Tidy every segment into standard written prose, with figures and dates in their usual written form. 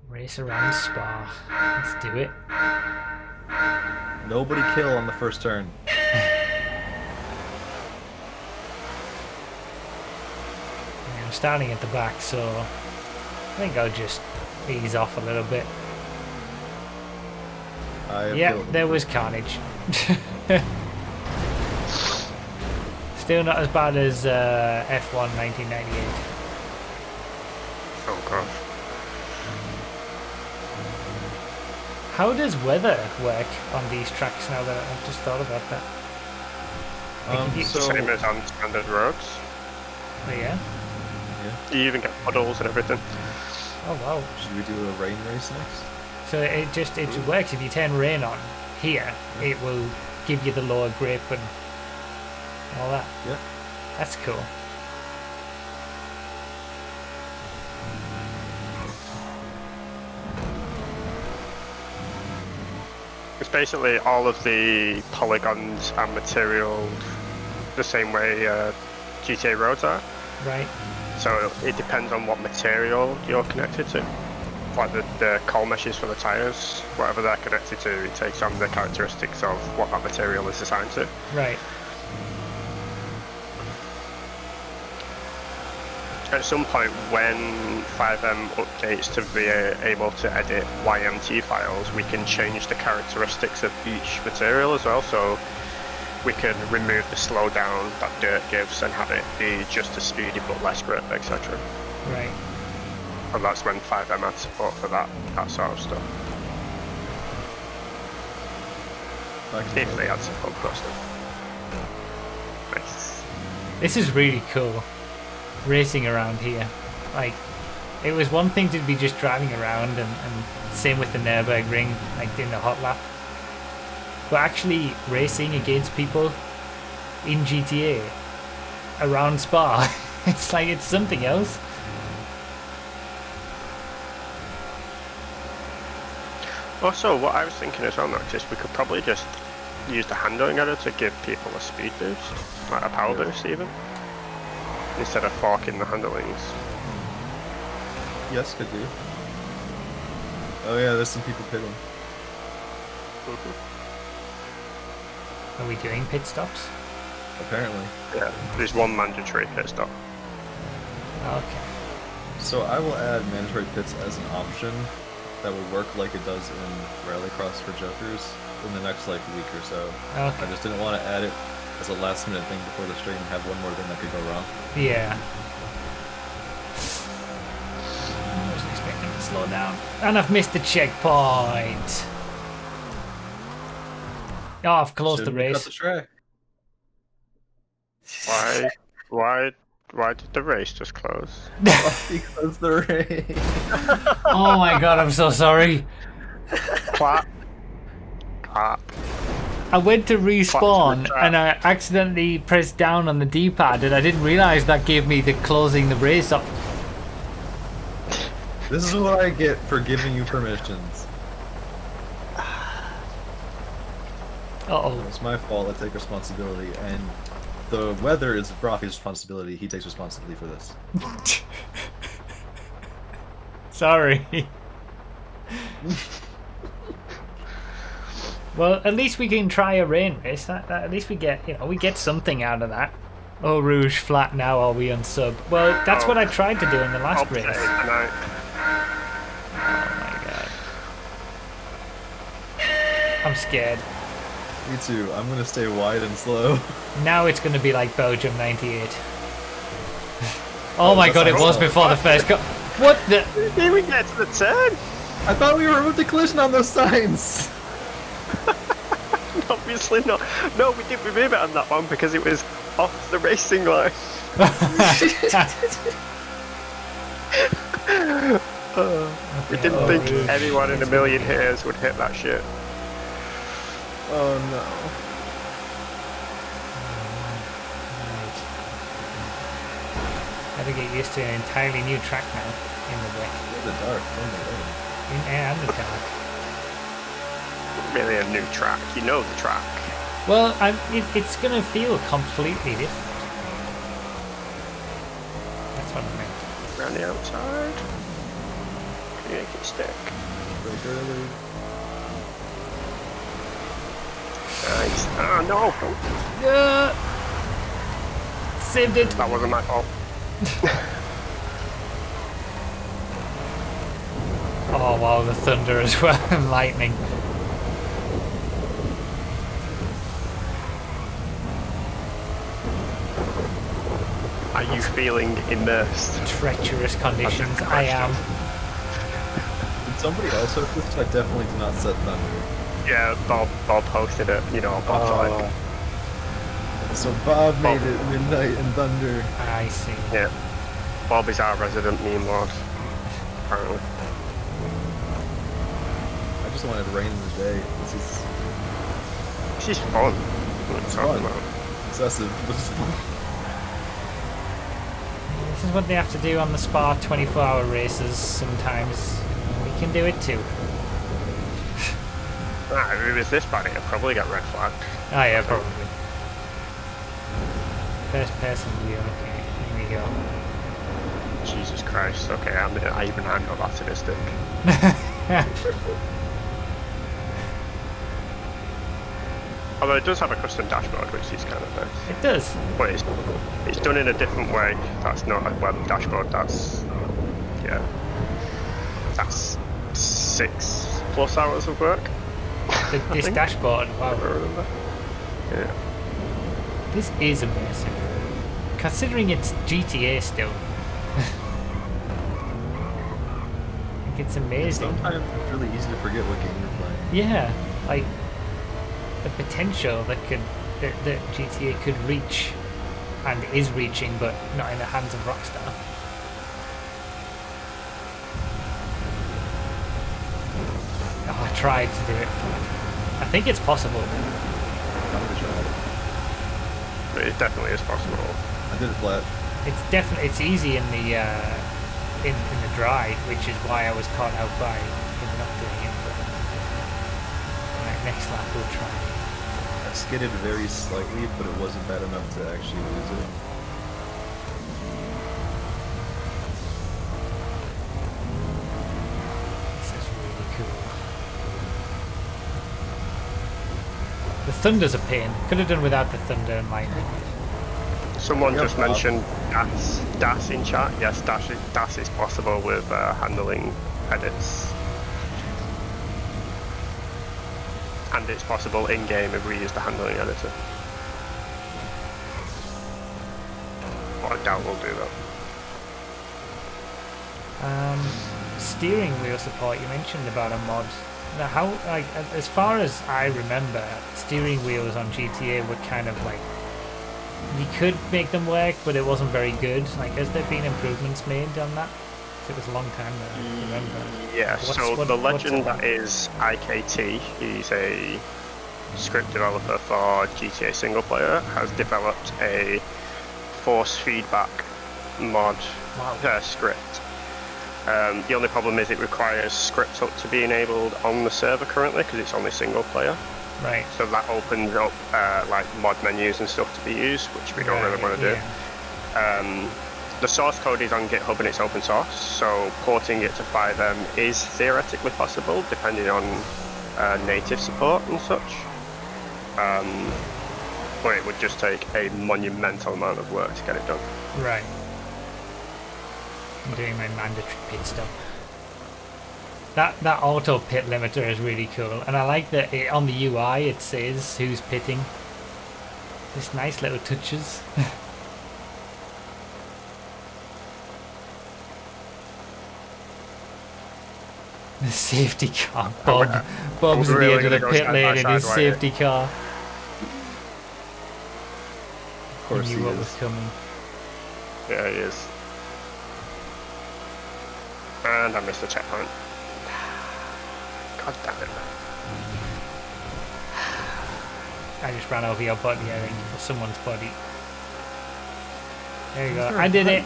Race around Spa. Let's do it. Nobody kill on the first turn. I'm starting at the back, so I think I'll just ease off a little bit. Yeah, there was carnage. Still not as bad as F1 1998. Oh god. How does weather work on these tracks now that I've just thought about that? Same as on standard roads. Oh yeah? You even get puddles and everything. Oh wow. Should we do a rain race next? So it works if you turn rain on here, it will give you the lower grip and all that. Yeah. That's cool. It's basically all of the polygons and material the same way GTA roads are. Right. So it depends on what material you're connected to. Like the coal meshes for the tyres, whatever they're connected to, it takes on the characteristics of what that material is assigned to. Right. At some point when FiveM updates to be able to edit YMT files, we can change the characteristics of each material as well, so we can remove the slowdown that dirt gives and have it be just as speedy but less grip, etc. Right. And that's when FiveM had support for that sort of stuff. If they had support for that stuff. Nice. This is really cool. Racing around here. Like, it was one thing to be just driving around and same with the Nürburgring, like doing the hot lap. But actually racing against people in GTA around Spa, it's like it's something else. Also, what I was thinking as well, Noctis, we could probably just use the handling adder to give people a speed boost, like a power boost even, instead of forking the handlings. Yes, could do. Oh yeah, there's some people pitting. Are we doing pit stops? Apparently. Yeah, there's one mandatory pit stop. Okay. So I will add mandatory pits as an option that will work like it does in Rallycross for Jokers in the next like week or so. Okay. I just didn't want to add it as a last minute thing before the stream and have one more thing that could go wrong. Yeah. I wasn't expecting to slow down. And I've missed the checkpoint. Oh, I've closed the race. Cut the track. Why did the race just close? Because the race. Oh my god, I'm so sorry. Clap. Clap. I went to respawn and I accidentally pressed down on the D-pad and I didn't realise that gave me the closing the race up. This is what I get for giving you permissions. Uh-oh. It's my fault, I take responsibility, and the weather is Rafi's responsibility, he takes responsibility for this. Sorry. Well, at least we can try a rain race. That at least we get, we get something out of that. Oh, Rouge, flat now, are we on sub? Well, that's what I tried to do in the last race. Tonight. Oh my god. I'm scared. Me too, I'm gonna stay wide and slow. Now it's gonna be like Belgium 98. Oh my god, it was before the first go. What the? Didn't even get to the turn. I thought we were with the collision on those signs! Obviously not. No, we didn't remove it on that one because it was off the racing line. We didn't think anyone in a million years would hit that shit. Oh no. Gotta get used to an entirely new track now in the wet. The dark, And the dark. Really a new track. You know the track. Well, it's gonna feel completely different. That's what I meant. Around the outside. Make it stick. Break early. Nice. Ah, no! Saved it. That wasn't my fault. Oh wow, the thunder as well and lightning. Are you feeling immersed? Treacherous conditions. I am. Did somebody else hook this? I definitely did not set thunder. Yeah, Bob posted it. You know, Bob's like, So Bob made it midnight and thunder. I see. yeah. Bob is our resident meme lord. Apparently. I just wanted rain in the day. This is She's fun. What are you talking about? excessive, but it's fun. This is what they have to do on the Spa 24-hour races sometimes. We can do it too. Ah, if it was this bad, it'd probably get red flagged. Oh yeah, probably. First person view, okay, here we go. Jesus Christ. Okay, I'm not that sadistic. Although it does have a custom dashboard, which is kind of nice. It does. But it's done in a different way. That's not a web dashboard. That's that's 6+ hours of work. This dashboard, wow. I remember. Yeah. This is amazing. Considering it's GTA still. Like, it's amazing. Sometimes it's really easy to forget what game you're playing. Yeah, like the potential that GTA could reach and is reaching, but not in the hands of Rockstar. Oh, I tried to do it. I think it's possible. I'm gonna try it. But it definitely is possible. I did it flat. It's easy in the in the dry, which is why I was caught out by him not doing it. But right, next lap we'll try. I skidded very slightly, but it wasn't bad enough to actually lose it. This is really cool. The thunder's a pain. Could have done without the thunder and lightning. Someone Yep, just mentioned DAS in chat. Yes, DAS is possible with handling edits. And it's possible in-game if we use the handling editor. But I doubt we'll do that. Steering wheel support, you mentioned about a mod. Now, how, like, as far as I remember, steering wheels on GTA were kind of like, you could make them work, but it wasn't very good. Like, has there been improvements made on that? 'Cause it was a long time ago, I remember. Yeah, so the legend that is IKT, he's a script developer for GTA single player, has developed a force feedback mod script. The only problem is it requires script hook to be enabled on the server currently because it's only single player. Right. So that opens up like mod menus and stuff to be used, which we don't really want to do. Yeah. The source code is on GitHub and it's open source, so porting it to 5M is theoretically possible, depending on native support and such. But it would just take a monumental amount of work to get it done. Right. I'm doing my mandatory pit stop. That auto pit limiter is really cool, and I like that on the UI it says who's pitting. Just nice little touches. The safety car, Bob's at the edge of the pit lane in his safety car. Of course He he knew what is. was coming. Yeah, he is. And I missed the checkpoint. God damn it. I just ran over your body, I think, or someone's body. There you go. I did it.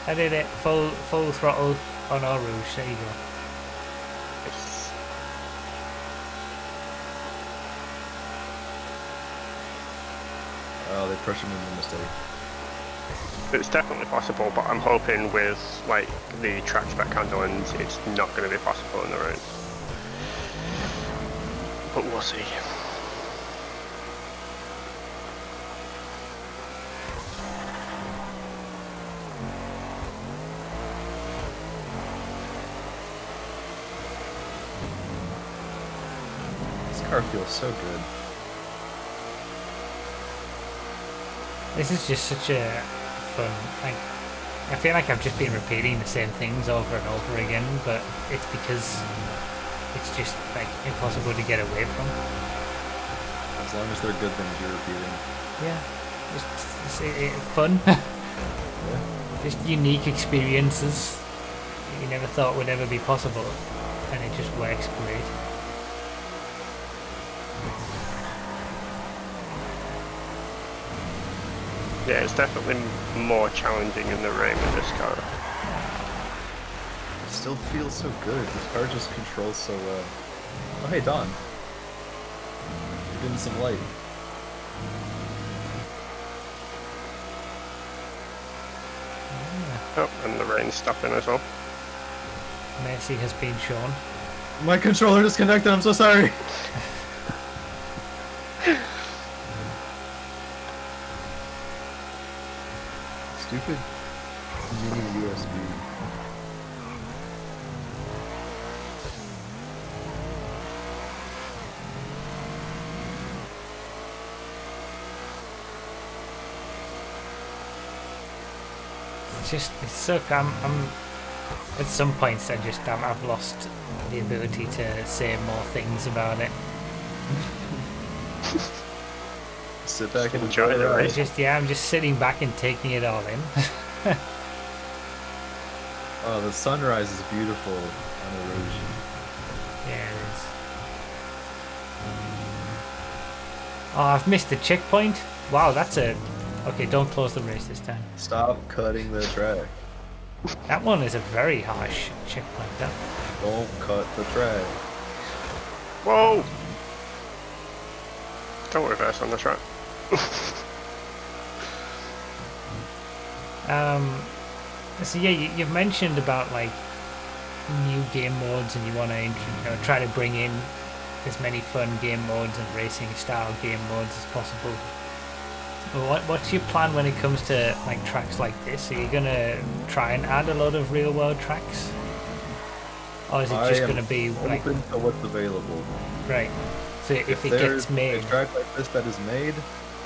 I did it. Full throttle on our rouge. There you go. Yes. Oh, they pressure me into a mistake. it's definitely possible, but I'm hoping with like the track spec handling, it's not going to be possible in the rain. But we'll see. This car feels so good. This is just such a fun, like, I feel like I've just been repeating the same things over and over again, but it's because it's just like impossible to get away from. As long as they're good things you're repeating. Yeah, just fun. Yeah. Just unique experiences you never thought would ever be possible, and it just works great. Yeah, it's definitely more challenging in the rain with this car. It still feels so good. This car just controls so well. Oh, hey, Don. You're getting some light. Oh, and the rain's stopping as well. Mercy has been shown. My controller disconnected, I'm so sorry. Stupid mini USB. It's so I'm at some points I've lost the ability to say more things about it. Sit back and enjoy enjoy the the ride. ride. I'm just sitting back and taking it all in. Oh, the sunrise is beautiful on Erosion. Yeah, it is. Oh, I've missed the checkpoint. Wow, that's a... Okay, don't close the race this time. Stop cutting the track. That one is a very harsh checkpoint, though. Don't cut the track. Whoa! Don't reverse on the track. So yeah, you've mentioned about like new game modes, and you want to try to bring in as many fun game modes and racing style game modes as possible. Well, what's your plan when it comes to like tracks like this? Are you gonna try and add a lot of real world tracks, or is it just gonna be like open to what's available? right? So if it there's gets made, a track like this that is made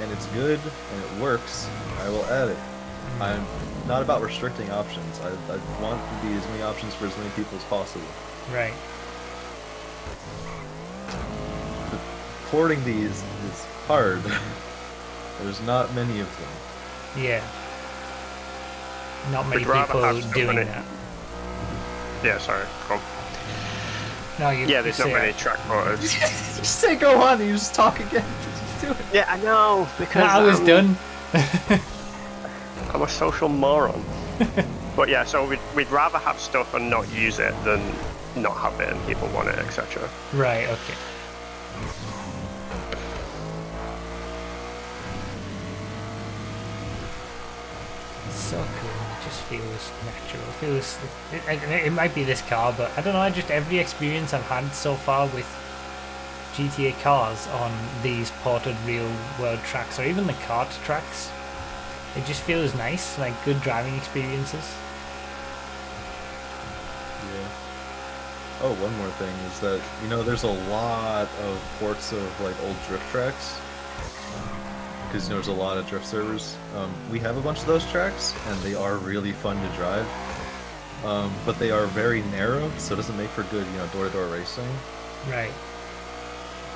and it's good and it works, I will add it. I'm not about restricting options. I want to be as many options for as many people as possible. right? But porting these is hard. There's not many of them. Yeah. Not many We'd rather people have so doing many- that. Yeah, sorry. Go on. No, Yeah, there's not many track motors. Just say go on and you just talk again. Just do it. Yeah, I know, because I was done. I'm a social moron. But yeah, so we'd rather have stuff and not use it than not have it and people want it, etc. Right. Okay. So cool. It just feels natural. It might be this car, but I don't know. Just every experience I've had so far with GTA cars on these ported real world tracks, or even the kart tracks, it just feels nice. Like good driving experiences. Yeah. Oh, one more thing is that, there's a lot of ports of like old drift tracks. Because there's a lot of drift servers. We have a bunch of those tracks, and they are really fun to drive. But they are very narrow, so it doesn't make for good, door-to-door racing. Right.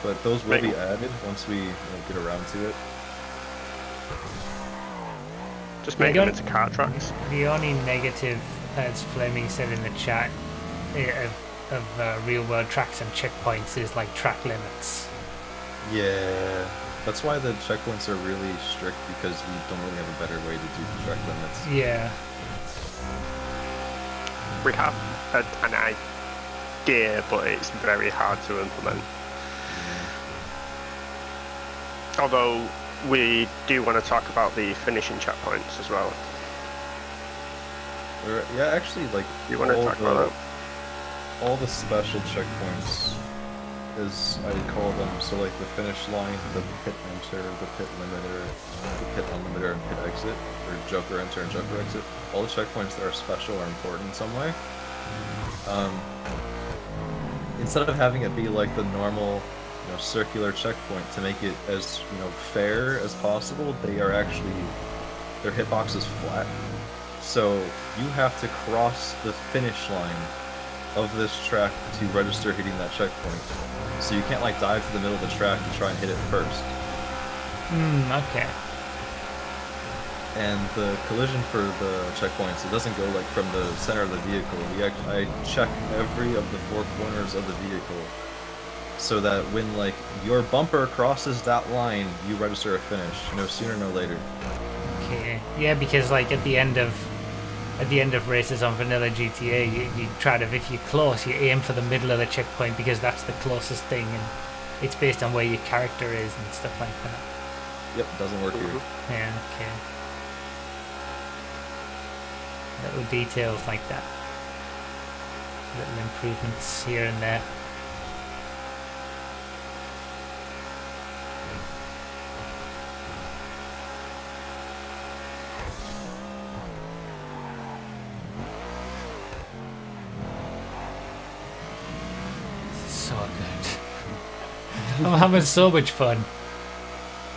But those will be added once we get around to it. Just make them into kart tracks. The only negative, as Fleming said in the chat, of real world tracks and checkpoints is like track limits. Yeah. That's why the checkpoints are really strict, because we don't really have a better way to do the track limits. Yeah. We have an idea, but it's very hard to implement. Although we do want to talk about the finishing checkpoints as well. Or, yeah, actually, like, You want to talk about that? all the special checkpoints, as I call them, so like the finish line, the pit enter, the pit limiter, the pit unlimiter, and pit exit, or joker enter and joker exit, all the checkpoints that are special are important in some way. Instead of having it be like the normal, circular checkpoint, to make it as, fair as possible, they are actually, their hitbox is flat. So you have to cross the finish line of this track to register hitting that checkpoint. So you can't like dive to the middle of the track and try and hit it first. Okay. And the collision for the checkpoints, it doesn't go like from the center of the vehicle. I check every of the four corners of the vehicle, so that when like your bumper crosses that line, you register a finish. No sooner, no later. Okay. Yeah, because like at the end of races on vanilla GTA, you try to, if you're close, you aim for the middle of the checkpoint because that's the closest thing, and it's based on where your character is and stuff like that. Yep, doesn't work here. Yeah, okay. Little details like that. Little improvements here and there. So good. I'm having so much fun.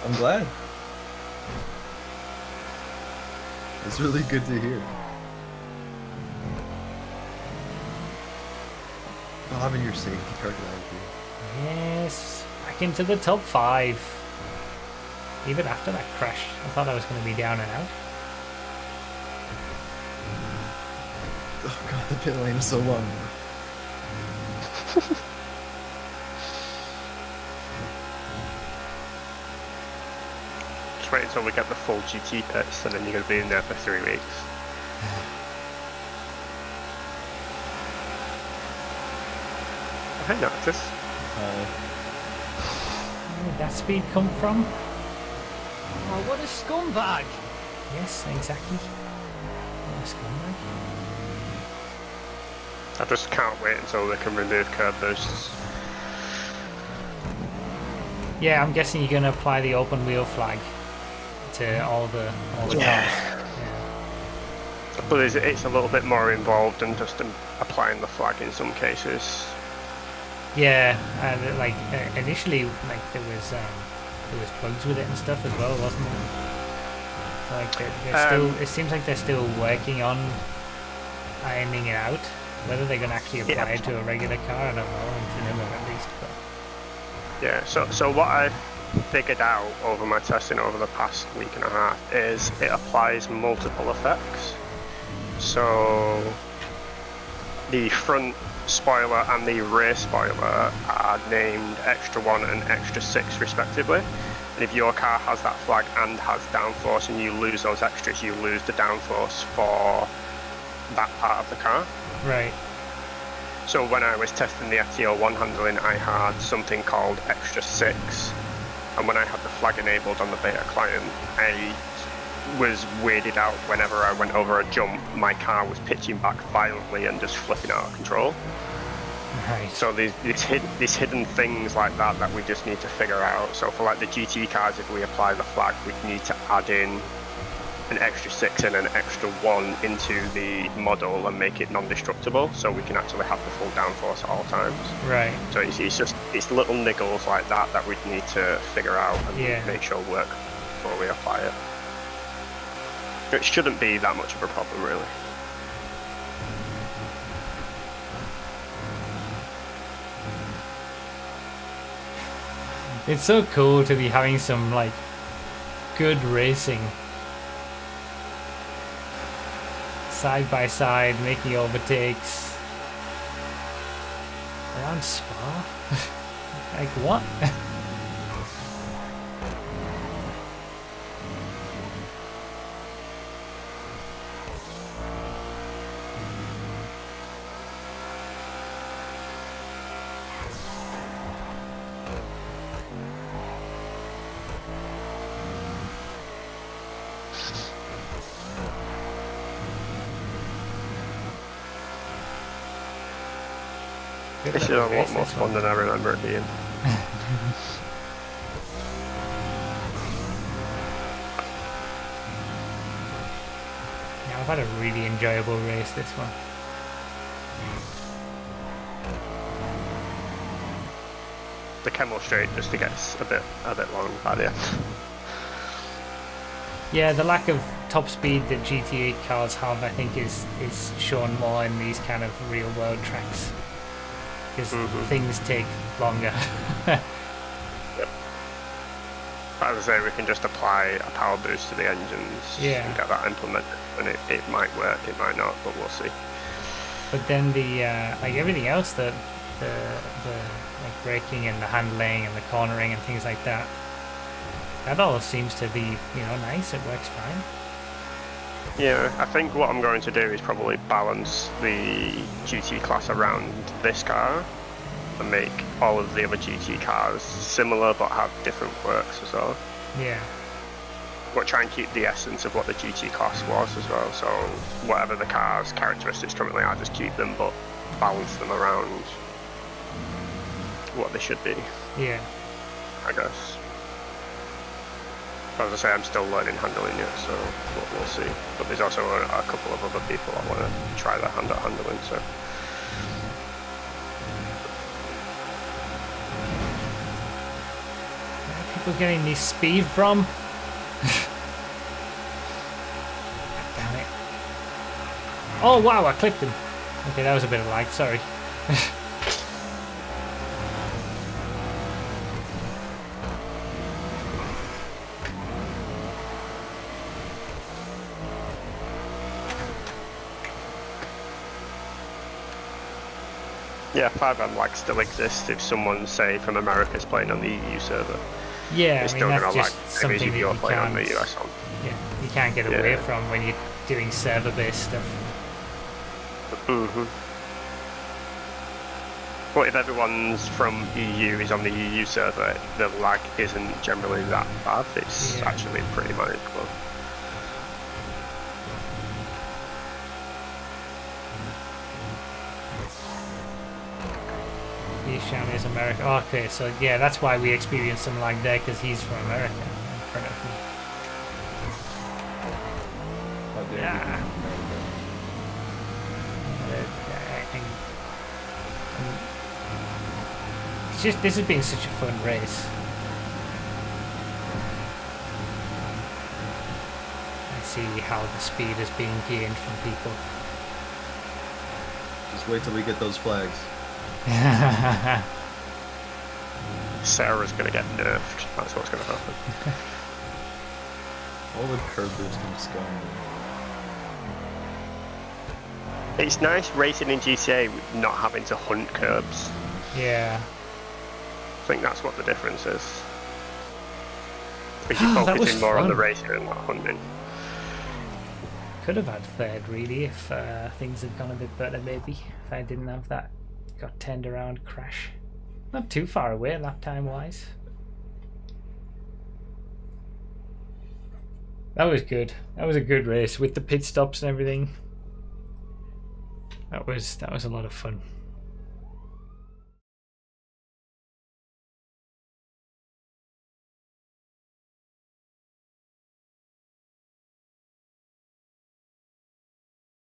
I'm glad. It's really good to hear. Having your safety car here. Yes, back into the top 5. Even after that crash, I thought I was going to be down and out. Oh god, the pit lane is so long. Just wait until we get the full GT pits, and then you're going to be in there for 3 weeks. Hey, Noctis. Where did that speed come from? Oh, what a scumbag! Yes, exactly. What a scumbag. I just can't wait until they can remove curb boosts. Yeah, I'm guessing you're going to apply the open wheel flag to all the cars. Yeah. But it's a little bit more involved than just applying the flag in some cases. Yeah, and like initially, like there was bugs with it and stuff as well, wasn't there? Like they're still. It seems like they're still working on ironing it out. Whether they're going to actually apply it to a regular car, I don't know. To them at least. But. Yeah. So what I've figured out over my testing over the past week and a half is it applies multiple effects. So the front spoiler and the rear spoiler are named Extra 1 and Extra 6 respectively, and if your car has that flag and has downforce and you lose those extras, you lose the downforce for that part of the car. Right. So when I was testing the FTO1 handling, I had something called Extra 6, and when I had the flag enabled on the beta client, I was weirded out whenever I went over a jump. My car was pitching back violently and just flipping out of control. Right. So these hidden things like that we just need to figure out. So for like the GT cars, if we apply the flag, we need to add in an Extra 6 and an Extra 1 into the model and make it non-destructible, so we can actually have the full downforce at all times. Right. So it's little niggles like that we need to figure out and make sure work before we apply it. It shouldn't be that much of a problem, really. It's so cool to be having some like good racing side by side, making overtakes around Spa. Like what? Good This is a little lot race, more this fun one. than I remember it being. Yeah, I've had a really enjoyable race this one. The Kemmel Straight just gets a bit long by the end. Yeah, the lack of top speed that GT8 cars have, I think, is shown more in these kind of real world tracks. Because things take longer. Yep. As I say, we can just apply a power boost to the engines and get that implemented, and it might work, it might not, but we'll see. But then the like everything else, the like braking and the handling and the cornering and things like that, that all seems to be, you know, nice. It works fine. Yeah, I think what I'm going to do is probably balance the GT class around this car and make all of the other GT cars similar but have different quirks as well. Yeah. But try and keep the essence of what the GT class was as well. So whatever the car's characteristics currently are, just keep them but balance them around what they should be. Yeah. I guess. As I say, I'm still learning handling it, so we'll see. But there's also a couple of other people I want to try their hand at handling, so. Where are people getting this speed from? Damn it. Oh wow, I clipped him. Okay, that was a bit of lag, sorry. Yeah, 5M lag still exists if someone, say, from America's playing on the EU server. Yeah, It's I mean, still that's gonna lag. just Maybe something if that you're you playing on the can't, US one. yeah, you can't get away from when you're doing server-based stuff. But if everyone's from EU is on the EU server, the lag isn't generally that bad. It's actually pretty manageable. Ishan is America. Oh, okay, so yeah, that's why we experienced some lag there, because he's from America in front of me. How dare you Yeah. be from It's just, this has been such a fun race. I see how the speed is being gained from people. Just wait till we get those flags. Sarah's gonna get nerfed. That's what's gonna happen. All the curb boosting scum. It's nice racing in GTA with not having to hunt curbs. Yeah. I think that's what the difference is. Because you're That was focusing more on the fun. racing and not hunting. Could have had third really if things had gone a bit better, maybe. If I didn't have that got turned around crash. Not too far away lap time wise. That was good. That was a good race with the pit stops and everything. That was a lot of fun.